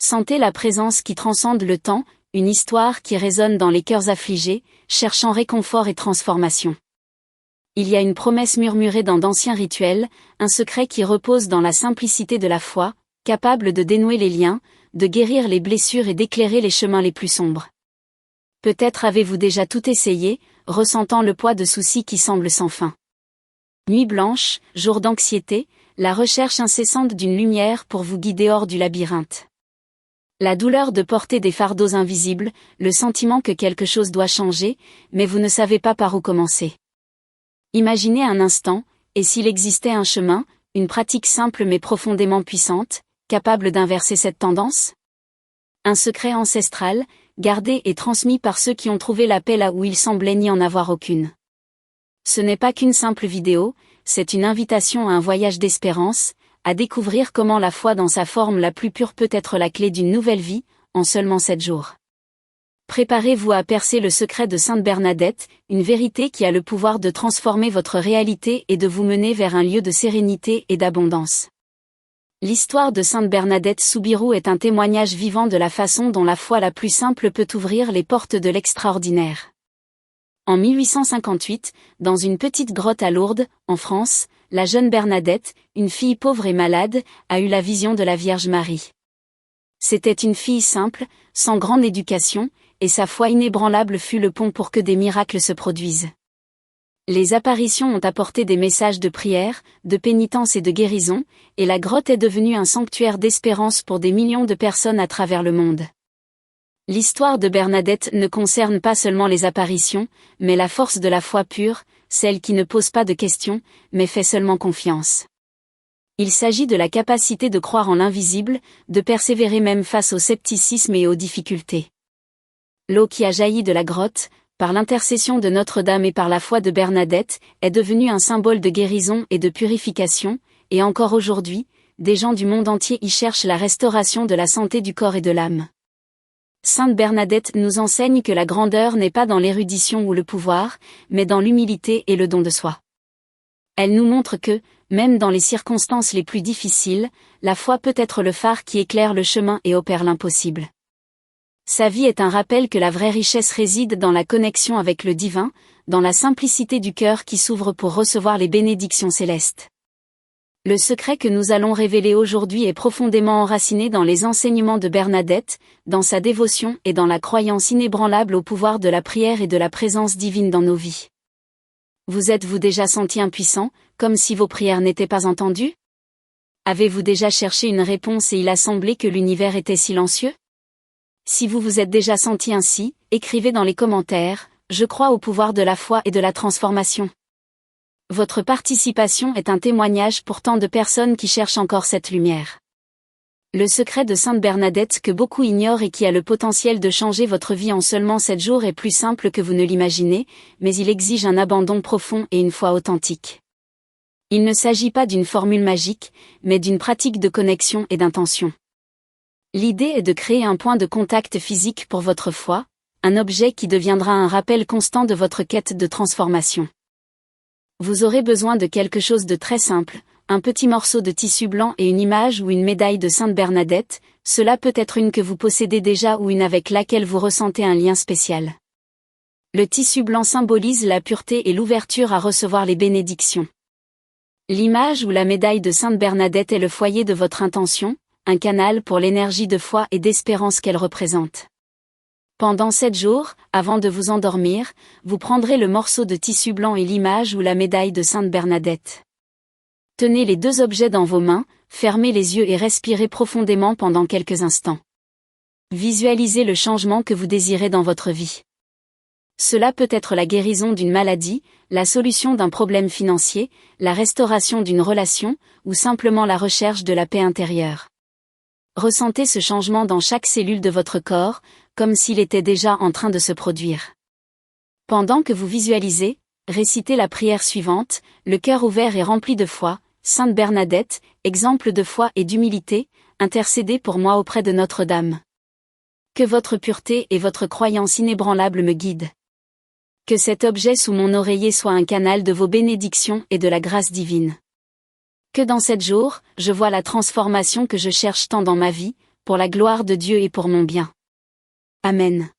Sentez la présence qui transcende le temps, une histoire qui résonne dans les cœurs affligés, cherchant réconfort et transformation. Il y a une promesse murmurée dans d'anciens rituels, un secret qui repose dans la simplicité de la foi, capable de dénouer les liens, de guérir les blessures et d'éclairer les chemins les plus sombres. Peut-être avez-vous déjà tout essayé, ressentant le poids de soucis qui semblent sans fin. Nuit blanche, jour d'anxiété, la recherche incessante d'une lumière pour vous guider hors du labyrinthe. La douleur de porter des fardeaux invisibles, le sentiment que quelque chose doit changer, mais vous ne savez pas par où commencer. Imaginez un instant, et s'il existait un chemin, une pratique simple mais profondément puissante, capable d'inverser cette tendance ? Un secret ancestral, gardé et transmis par ceux qui ont trouvé la paix là où il semblait n'y en avoir aucune. Ce n'est pas qu'une simple vidéo, c'est une invitation à un voyage d'espérance, à découvrir comment la foi dans sa forme la plus pure peut être la clé d'une nouvelle vie, en seulement 7 jours. Préparez-vous à percer le secret de Sainte Bernadette, une vérité qui a le pouvoir de transformer votre réalité et de vous mener vers un lieu de sérénité et d'abondance. L'histoire de Sainte Bernadette Soubirous est un témoignage vivant de la façon dont la foi la plus simple peut ouvrir les portes de l'extraordinaire. En 1858, dans une petite grotte à Lourdes, en France, la jeune Bernadette, une fille pauvre et malade, a eu la vision de la Vierge Marie. C'était une fille simple, sans grande éducation, et sa foi inébranlable fut le pont pour que des miracles se produisent. Les apparitions ont apporté des messages de prière, de pénitence et de guérison, et la grotte est devenue un sanctuaire d'espérance pour des millions de personnes à travers le monde. L'histoire de Bernadette ne concerne pas seulement les apparitions, mais la force de la foi pure, celle qui ne pose pas de questions, mais fait seulement confiance. Il s'agit de la capacité de croire en l'invisible, de persévérer même face au scepticisme et aux difficultés. L'eau qui a jailli de la grotte, par l'intercession de Notre-Dame et par la foi de Bernadette, est devenue un symbole de guérison et de purification, et encore aujourd'hui, des gens du monde entier y cherchent la restauration de la santé du corps et de l'âme. Sainte Bernadette nous enseigne que la grandeur n'est pas dans l'érudition ou le pouvoir, mais dans l'humilité et le don de soi. Elle nous montre que, même dans les circonstances les plus difficiles, la foi peut être le phare qui éclaire le chemin et opère l'impossible. Sa vie est un rappel que la vraie richesse réside dans la connexion avec le divin, dans la simplicité du cœur qui s'ouvre pour recevoir les bénédictions célestes. Le secret que nous allons révéler aujourd'hui est profondément enraciné dans les enseignements de Bernadette, dans sa dévotion et dans la croyance inébranlable au pouvoir de la prière et de la présence divine dans nos vies. Vous êtes-vous déjà senti impuissant, comme si vos prières n'étaient pas entendues ? Avez-vous déjà cherché une réponse et il a semblé que l'univers était silencieux ? Si vous vous êtes déjà senti ainsi, écrivez dans les commentaires « Je crois au pouvoir de la foi et de la transformation ». Votre participation est un témoignage pour tant de personnes qui cherchent encore cette lumière. Le secret de Sainte Bernadette que beaucoup ignorent et qui a le potentiel de changer votre vie en seulement 7 jours est plus simple que vous ne l'imaginez, mais il exige un abandon profond et une foi authentique. Il ne s'agit pas d'une formule magique, mais d'une pratique de connexion et d'intention. L'idée est de créer un point de contact physique pour votre foi, un objet qui deviendra un rappel constant de votre quête de transformation. Vous aurez besoin de quelque chose de très simple, un petit morceau de tissu blanc et une image ou une médaille de Sainte Bernadette, cela peut être une que vous possédez déjà ou une avec laquelle vous ressentez un lien spécial. Le tissu blanc symbolise la pureté et l'ouverture à recevoir les bénédictions. L'image ou la médaille de Sainte Bernadette est le foyer de votre intention, un canal pour l'énergie de foi et d'espérance qu'elle représente. Pendant 7 jours, avant de vous endormir, vous prendrez le morceau de tissu blanc et l'image ou la médaille de Sainte Bernadette. Tenez les 2 objets dans vos mains, fermez les yeux et respirez profondément pendant quelques instants. Visualisez le changement que vous désirez dans votre vie. Cela peut être la guérison d'une maladie, la solution d'un problème financier, la restauration d'une relation, ou simplement la recherche de la paix intérieure. Ressentez ce changement dans chaque cellule de votre corps, comme s'il était déjà en train de se produire. Pendant que vous visualisez, récitez la prière suivante, le cœur ouvert et rempli de foi, Sainte Bernadette, exemple de foi et d'humilité, intercédez pour moi auprès de Notre-Dame. Que votre pureté et votre croyance inébranlable me guident. Que cet objet sous mon oreiller soit un canal de vos bénédictions et de la grâce divine. Que dans 7 jours, je vois la transformation que je cherche tant dans ma vie, pour la gloire de Dieu et pour mon bien. Amen.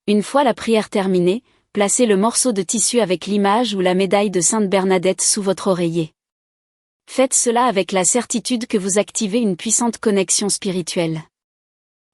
Une fois la prière terminée, placez le morceau de tissu avec l'image ou la médaille de Sainte Bernadette sous votre oreiller. Faites cela avec la certitude que vous activez une puissante connexion spirituelle.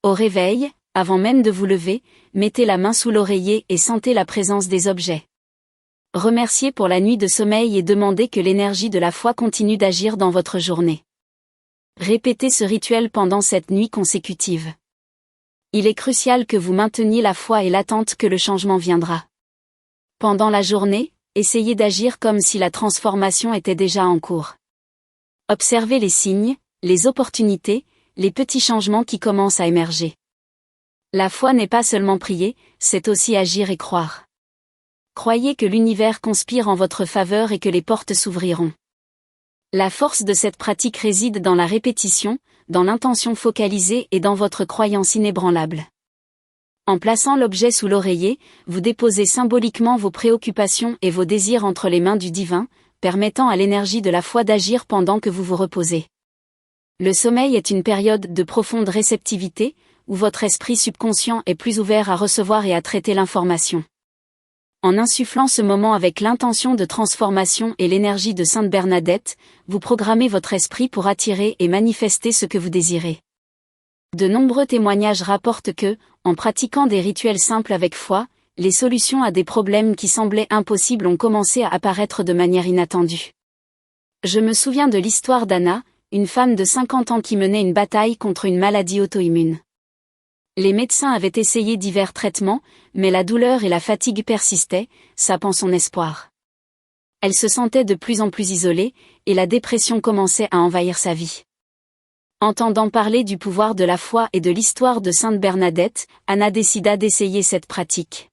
Au réveil, avant même de vous lever, mettez la main sous l'oreiller et sentez la présence des objets. Remerciez pour la nuit de sommeil et demandez que l'énergie de la foi continue d'agir dans votre journée. Répétez ce rituel pendant cette nuit consécutive. Il est crucial que vous mainteniez la foi et l'attente que le changement viendra. Pendant la journée, essayez d'agir comme si la transformation était déjà en cours. Observez les signes, les opportunités, les petits changements qui commencent à émerger. La foi n'est pas seulement prier, c'est aussi agir et croire. Croyez que l'univers conspire en votre faveur et que les portes s'ouvriront. La force de cette pratique réside dans la répétition, dans l'intention focalisée et dans votre croyance inébranlable. En plaçant l'objet sous l'oreiller, vous déposez symboliquement vos préoccupations et vos désirs entre les mains du divin, permettant à l'énergie de la foi d'agir pendant que vous vous reposez. Le sommeil est une période de profonde réceptivité, où votre esprit subconscient est plus ouvert à recevoir et à traiter l'information. En insufflant ce moment avec l'intention de transformation et l'énergie de Sainte Bernadette, vous programmez votre esprit pour attirer et manifester ce que vous désirez. De nombreux témoignages rapportent que, en pratiquant des rituels simples avec foi, les solutions à des problèmes qui semblaient impossibles ont commencé à apparaître de manière inattendue. Je me souviens de l'histoire d'Anna, une femme de 50 ans qui menait une bataille contre une maladie auto-immune. Les médecins avaient essayé divers traitements, mais la douleur et la fatigue persistaient, sapant son espoir. Elle se sentait de plus en plus isolée, et la dépression commençait à envahir sa vie. Entendant parler du pouvoir de la foi et de l'histoire de Sainte Bernadette, Anna décida d'essayer cette pratique.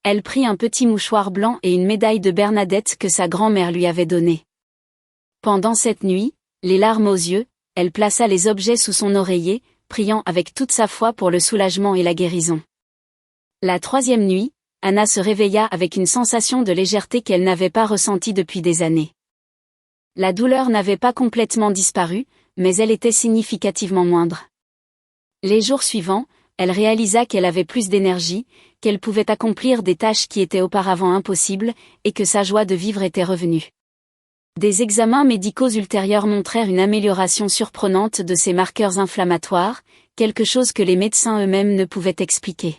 Elle prit un petit mouchoir blanc et une médaille de Bernadette que sa grand-mère lui avait donnée. Pendant cette nuit, les larmes aux yeux, elle plaça les objets sous son oreiller, priant avec toute sa foi pour le soulagement et la guérison. La troisième nuit, Anna se réveilla avec une sensation de légèreté qu'elle n'avait pas ressentie depuis des années. La douleur n'avait pas complètement disparu, mais elle était significativement moindre. Les jours suivants, elle réalisa qu'elle avait plus d'énergie, qu'elle pouvait accomplir des tâches qui étaient auparavant impossibles, et que sa joie de vivre était revenue. Des examens médicaux ultérieurs montrèrent une amélioration surprenante de ses marqueurs inflammatoires, quelque chose que les médecins eux-mêmes ne pouvaient expliquer.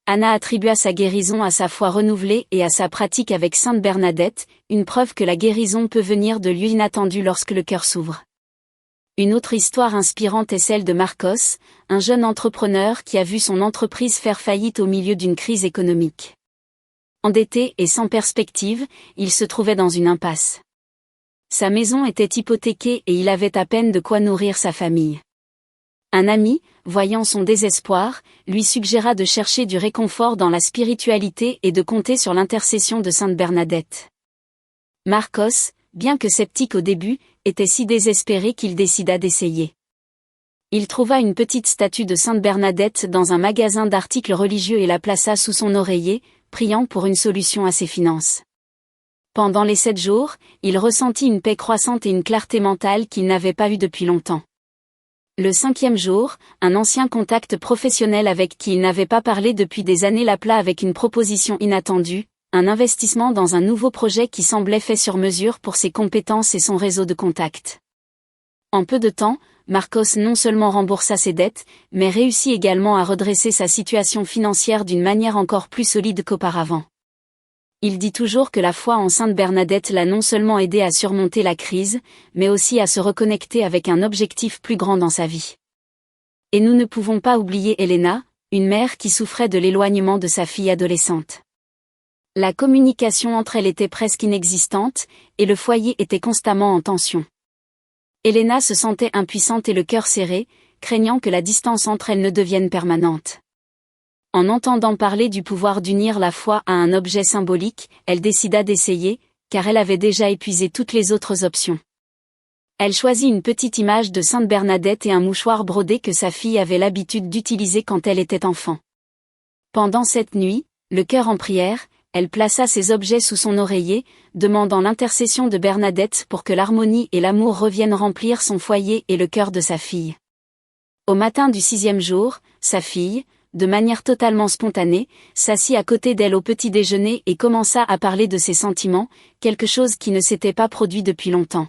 Anna attribua sa guérison à sa foi renouvelée et à sa pratique avec Sainte Bernadette, une preuve que la guérison peut venir de lieux inattendus lorsque le cœur s'ouvre. Une autre histoire inspirante est celle de Marcos, un jeune entrepreneur qui a vu son entreprise faire faillite au milieu d'une crise économique. Endetté et sans perspective, il se trouvait dans une impasse. Sa maison était hypothéquée et il avait à peine de quoi nourrir sa famille. Un ami, voyant son désespoir, lui suggéra de chercher du réconfort dans la spiritualité et de compter sur l'intercession de Sainte Bernadette. Marcos, bien que sceptique au début, était si désespéré qu'il décida d'essayer. Il trouva une petite statue de Sainte Bernadette dans un magasin d'articles religieux et la plaça sous son oreiller, priant pour une solution à ses finances. Pendant les 7 jours, il ressentit une paix croissante et une clarté mentale qu'il n'avait pas eue depuis longtemps. Le 5e jour, un ancien contact professionnel avec qui il n'avait pas parlé depuis des années l'appela avec une proposition inattendue, un investissement dans un nouveau projet qui semblait fait sur mesure pour ses compétences et son réseau de contacts. En peu de temps, Marcos non seulement remboursa ses dettes, mais réussit également à redresser sa situation financière d'une manière encore plus solide qu'auparavant. Il dit toujours que la foi en Sainte Bernadette l'a non seulement aidé à surmonter la crise, mais aussi à se reconnecter avec un objectif plus grand dans sa vie. Et nous ne pouvons pas oublier Elena, une mère qui souffrait de l'éloignement de sa fille adolescente. La communication entre elles était presque inexistante, et le foyer était constamment en tension. Elena se sentait impuissante et le cœur serré, craignant que la distance entre elles ne devienne permanente. En entendant parler du pouvoir d'unir la foi à un objet symbolique, elle décida d'essayer, car elle avait déjà épuisé toutes les autres options. Elle choisit une petite image de Sainte Bernadette et un mouchoir brodé que sa fille avait l'habitude d'utiliser quand elle était enfant. Pendant cette nuit, le cœur en prière, elle plaça ces objets sous son oreiller, demandant l'intercession de Bernadette pour que l'harmonie et l'amour reviennent remplir son foyer et le cœur de sa fille. Au matin du 6e jour, sa fille, de manière totalement spontanée, s'assit à côté d'elle au petit déjeuner et commença à parler de ses sentiments, quelque chose qui ne s'était pas produit depuis longtemps.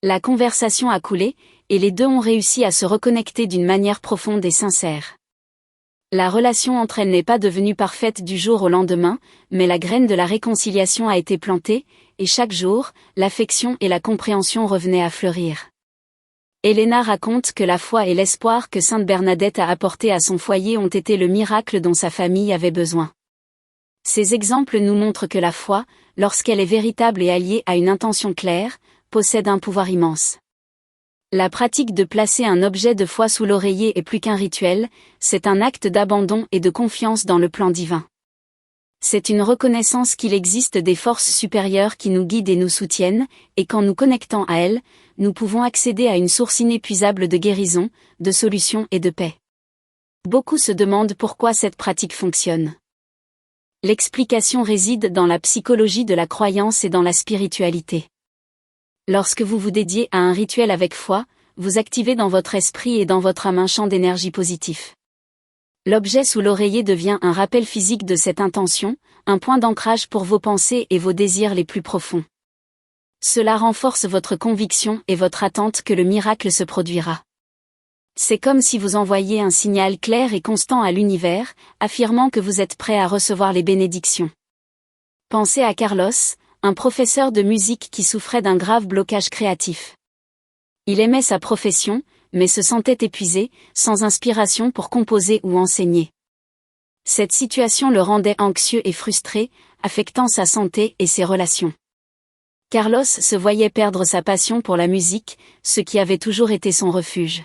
La conversation a coulé, et les deux ont réussi à se reconnecter d'une manière profonde et sincère. La relation entre elles n'est pas devenue parfaite du jour au lendemain, mais la graine de la réconciliation a été plantée, et chaque jour, l'affection et la compréhension revenaient à fleurir. Elena raconte que la foi et l'espoir que Sainte Bernadette a apporté à son foyer ont été le miracle dont sa famille avait besoin. Ces exemples nous montrent que la foi, lorsqu'elle est véritable et alliée à une intention claire, possède un pouvoir immense. La pratique de placer un objet de foi sous l'oreiller est plus qu'un rituel, c'est un acte d'abandon et de confiance dans le plan divin. C'est une reconnaissance qu'il existe des forces supérieures qui nous guident et nous soutiennent, et qu'en nous connectant à elles, nous pouvons accéder à une source inépuisable de guérison, de solutions et de paix. Beaucoup se demandent pourquoi cette pratique fonctionne. L'explication réside dans la psychologie de la croyance et dans la spiritualité. Lorsque vous vous dédiez à un rituel avec foi, vous activez dans votre esprit et dans votre âme un champ d'énergie positif. L'objet sous l'oreiller devient un rappel physique de cette intention, un point d'ancrage pour vos pensées et vos désirs les plus profonds. Cela renforce votre conviction et votre attente que le miracle se produira. C'est comme si vous envoyiez un signal clair et constant à l'univers, affirmant que vous êtes prêt à recevoir les bénédictions. Pensez à Carlos, un professeur de musique qui souffrait d'un grave blocage créatif. Il aimait sa profession, mais se sentait épuisé, sans inspiration pour composer ou enseigner. Cette situation le rendait anxieux et frustré, affectant sa santé et ses relations. Carlos se voyait perdre sa passion pour la musique, ce qui avait toujours été son refuge.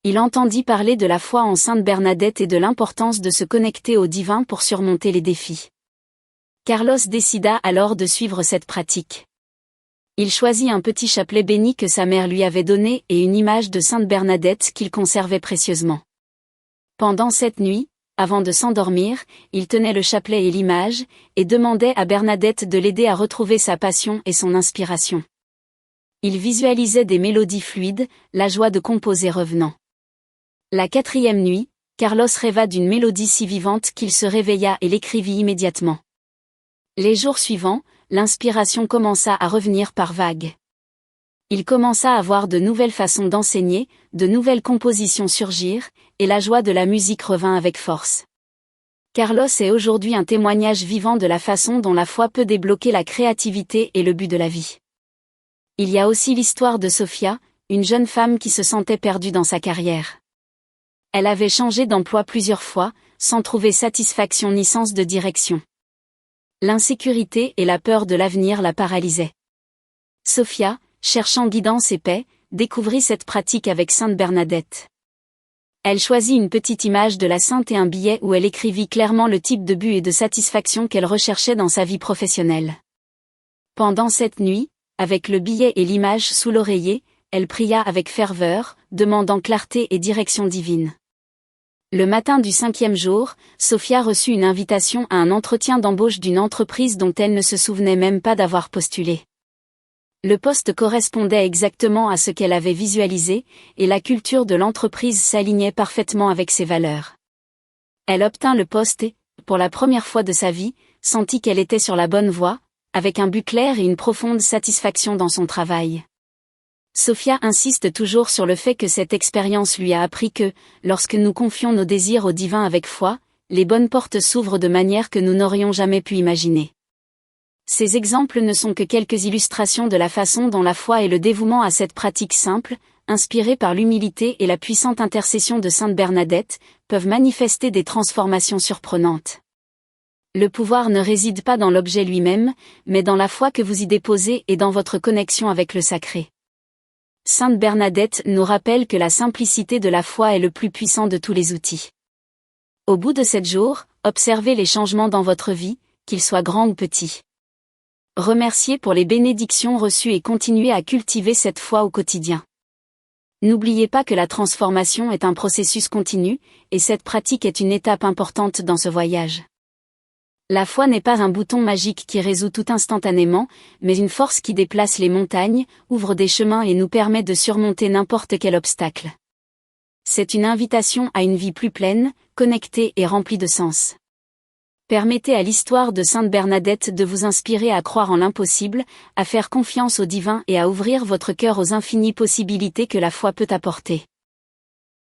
Il entendit parler de la foi en Sainte Bernadette et de l'importance de se connecter au divin pour surmonter les défis. Carlos décida alors de suivre cette pratique. Il choisit un petit chapelet béni que sa mère lui avait donné et une image de Sainte Bernadette qu'il conservait précieusement. Pendant cette nuit, avant de s'endormir, il tenait le chapelet et l'image, et demandait à Bernadette de l'aider à retrouver sa passion et son inspiration. Il visualisait des mélodies fluides, la joie de composer revenant. La 4e nuit, Carlos rêva d'une mélodie si vivante qu'il se réveilla et l'écrivit immédiatement. Les jours suivants, l'inspiration commença à revenir par vagues. Il commença à voir de nouvelles façons d'enseigner, de nouvelles compositions surgir, et la joie de la musique revint avec force. Carlos est aujourd'hui un témoignage vivant de la façon dont la foi peut débloquer la créativité et le but de la vie. Il y a aussi l'histoire de Sofia, une jeune femme qui se sentait perdue dans sa carrière. Elle avait changé d'emploi plusieurs fois, sans trouver satisfaction ni sens de direction. L'insécurité et la peur de l'avenir la paralysaient. Sofia, cherchant guidance et paix, découvrit cette pratique avec Sainte Bernadette. Elle choisit une petite image de la sainte et un billet où elle écrivit clairement le type de but et de satisfaction qu'elle recherchait dans sa vie professionnelle. Pendant cette nuit, avec le billet et l'image sous l'oreiller, elle pria avec ferveur, demandant clarté et direction divine. Le matin du 5e jour, Sofia reçut une invitation à un entretien d'embauche d'une entreprise dont elle ne se souvenait même pas d'avoir postulé. Le poste correspondait exactement à ce qu'elle avait visualisé, et la culture de l'entreprise s'alignait parfaitement avec ses valeurs. Elle obtint le poste et, pour la première fois de sa vie, sentit qu'elle était sur la bonne voie, avec un but clair et une profonde satisfaction dans son travail. Sofia insiste toujours sur le fait que cette expérience lui a appris que, lorsque nous confions nos désirs au divin avec foi, les bonnes portes s'ouvrent de manière que nous n'aurions jamais pu imaginer. Ces exemples ne sont que quelques illustrations de la façon dont la foi et le dévouement à cette pratique simple, inspirée par l'humilité et la puissante intercession de Sainte Bernadette, peuvent manifester des transformations surprenantes. Le pouvoir ne réside pas dans l'objet lui-même, mais dans la foi que vous y déposez et dans votre connexion avec le sacré. Sainte Bernadette nous rappelle que la simplicité de la foi est le plus puissant de tous les outils. Au bout de 7 jours, observez les changements dans votre vie, qu'ils soient grands ou petits. Remerciez pour les bénédictions reçues et continuez à cultiver cette foi au quotidien. N'oubliez pas que la transformation est un processus continu, et cette pratique est une étape importante dans ce voyage. La foi n'est pas un bouton magique qui résout tout instantanément, mais une force qui déplace les montagnes, ouvre des chemins et nous permet de surmonter n'importe quel obstacle. C'est une invitation à une vie plus pleine, connectée et remplie de sens. Permettez à l'histoire de Sainte Bernadette de vous inspirer à croire en l'impossible, à faire confiance au divin et à ouvrir votre cœur aux infinies possibilités que la foi peut apporter.